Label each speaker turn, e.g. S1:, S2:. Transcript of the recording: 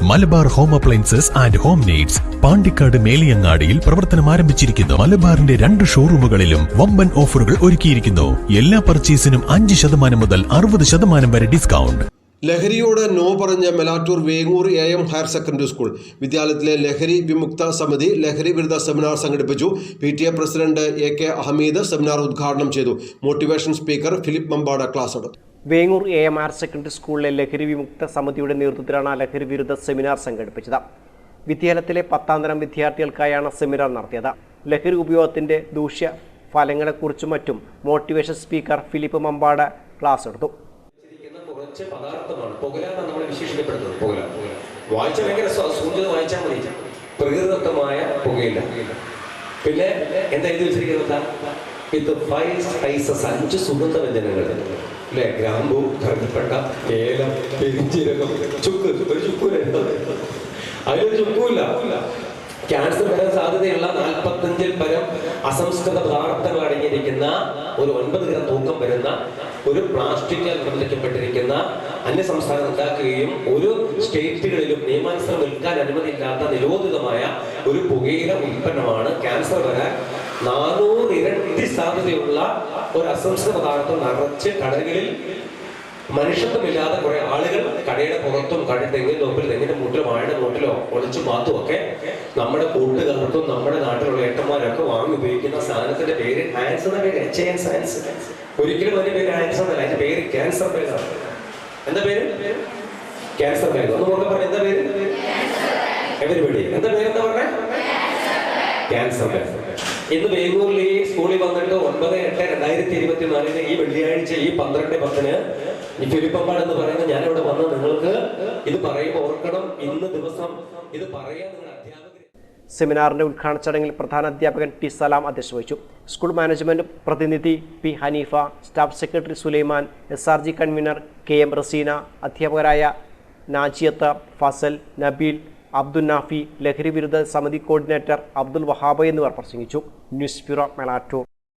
S1: Malabar home appliances and home needs Pandikkad മേലിയങ്ങാടിയിൽ പ്രവർത്തനം ആരംഭിച്ചിരിക്കുന്നു. മലബാറിന്റെ 2 ഷോറൂമുകളിലും വമ്പൻ ഓഫറുകൾ ഒരുക്കിയിരിക്കുന്നു. എല്ലാ പർച്ചേസിനും 5% മുതൽ 60% വരെ ഡിസ്കൗണ്ട്.
S2: ലഹരിയോട് നോ പറഞ്ഞ Melattur Vengoor AM higher secondary school വിദ്യാലയത്തിലെ ലഹരി വിമുക്ത സമിതി ലഹരി വിരുദ്ധ സെമിനാർ സംഘടിപ്പിച്ചു. PTA president AK Hameed seminar ഉദ്ഘാടനം ചെയ്തു. Motivation speaker Philip Mambad class എടുത്തു.
S3: വേങ്ങൂർ AM ഹയർ സെക്കൻഡറി സ്കൂളിലെ ലഹരി വിമുക്ത സമിതിയുടെ നേതൃത്വത്തിലാണ് ലഹരി വിരുദ്ധ സെമിനാർ സംഘടിപ്പിച്ചത്. വിദ്യാലയത്തിലെ 10ാം തരം വിദ്യാർത്ഥികൾക്കായാണ് സെമിനാർ നടത്തിയത്. ലഹരി ഉപയോഗത്തിന്റെ ദൂഷ്യ ഫലങ്ങളെക്കുറിച്ചും മറ്റും motivation speaker Philip Mambad class എടുത്തു.
S4: പദാർത്ഥമാണ് പുകല എന്നാണ് നമ്മൾ വിശേഷിക്കപ്പെടുന്നത്. പുകല വായിച്ച ഭയങ്കര സൂചന വായിച്ചാൽ മതി. പ്രകൃതിദത്തമായ പുകയില്ല. പിന്നെ എന്താ എഴുതി വെച്ചിരിക്കുന്നത്? വിത്ത് 5 സ്പൈസസ് 5 സുഗന്ധ വ്യഞ്ജനങ്ങൾ അല്ലെ? ഗ്രാമ്പൂ, കറുകപ്പട്ട, ഏലം, പെരിഞ്ചീരകം, ചുക്ക്. ഒരു ചുക്കൂല, അതിലൊരു ചുക്കുമില്ല. ക്യാൻസർ വരാൻ സാധ്യതയുള്ള 45-ൽ പരം അസംസ്കൃത പദാർത്ഥങ്ങൾ അടങ്ങിയിരിക്കുന്ന ഒരു 9 ഗ്രാം തൂക്കം വരുന്ന ഒരു പ്ലാസ്റ്റിക്കിൽ നിർമ്മിക്കപ്പെട്ടിരിക്കുന്ന അന്യസംസ്ഥാനം ഉണ്ടാക്കുകയും ഒരു സ്റ്റേറ്റുകളിലും നിയമാനുസൃതം വിൽക്കാൻ അനുമതിയില്ലാത്ത നിരോധിതമായ ഒരു പുകയില ഉൽപ്പന്നമാണ് ക്യാൻസർ വരാൻ 400 ഇരട്ടി സാധ്യതയുള്ള ഒരു അസംസ്കൃത പദാർത്ഥം നിറച്ച് കടകളിൽ മനുഷ്യത്വമില്ലാതെ കുറെ ആളുകൾ കടയുടെ പുറത്തും തെങ്ങിന്റെ തോപ്പിൽ തെങ്ങിന്റെ മൂട്ടിലോ വാഴയുടെ മൂട്ടിലോ ഒളിച്ചു മാത്തും ഒക്കെ നമ്മുടെ കൂട്ടുകാർക്കും നമ്മുടെ നാട്ടിലുള്ള ഏട്ടന്മാരൊക്കെ വാങ്ങി ഉപയോഗിക്കുന്ന സാധനത്തിന്റെ പേര് ഹാൻസ് എന്ന പേര്. HANS. ഒരിക്കലും അതിന്റെ പേര് ഹാൻസ് എന്നല്ല, അതിന്റെ പേര് ക്യാൻസർ ബാഗാണ്. എന്താ പേര്? Cancer bag. ഒന്ന് നോക്കാൻ പറഞ്ഞ എന്താ പേര്? എവരിബഡി എന്താ പേര്? എന്താ പറഞ്ഞ? Cancer bag. ഇന്ന് വേങ്ങൂരിൽ ഈ സ്കൂളിൽ വന്നിട്ട് 9/8/2024 ഈ വെള്ളിയാഴ്ച ഈ 12:10 ഈ ഫിലിപ്പമ്പാട് എന്ന് പറയുന്നത് ഞാനിവിടെ വന്ന് നിങ്ങൾക്ക് ഇത് പറയുമ്പോൾ ഓർക്കണം, ഇന്ന് ദിവസം ഇത് പറയാൻ നിങ്ങൾ അധ്യാപകർ.
S3: സെമിനാറിന്റെ ഉദ്ഘാടന ചടങ്ങിൽ പ്രധാന അധ്യാപകൻ T. സലാം അധ്യക്ഷത വഹിച്ചു. സ്കൂൾ മാനേജ്മെന്റ് പ്രതിനിധി P. Hanifa, staff secretary Sulaiman, SRG convener KM Raseena, അധ്യാപകരായ നാജിയത്ത്, ഫസൽ, നബീൽ, അബ്ദുൽ നാഫി, ലഹരി വിരുദ്ധ സമിതി കോർഡിനേറ്റർ അബ്ദുൽ വഹാബ് എന്നിവർ പ്രസംഗിച്ചു. News bureau, Melattur.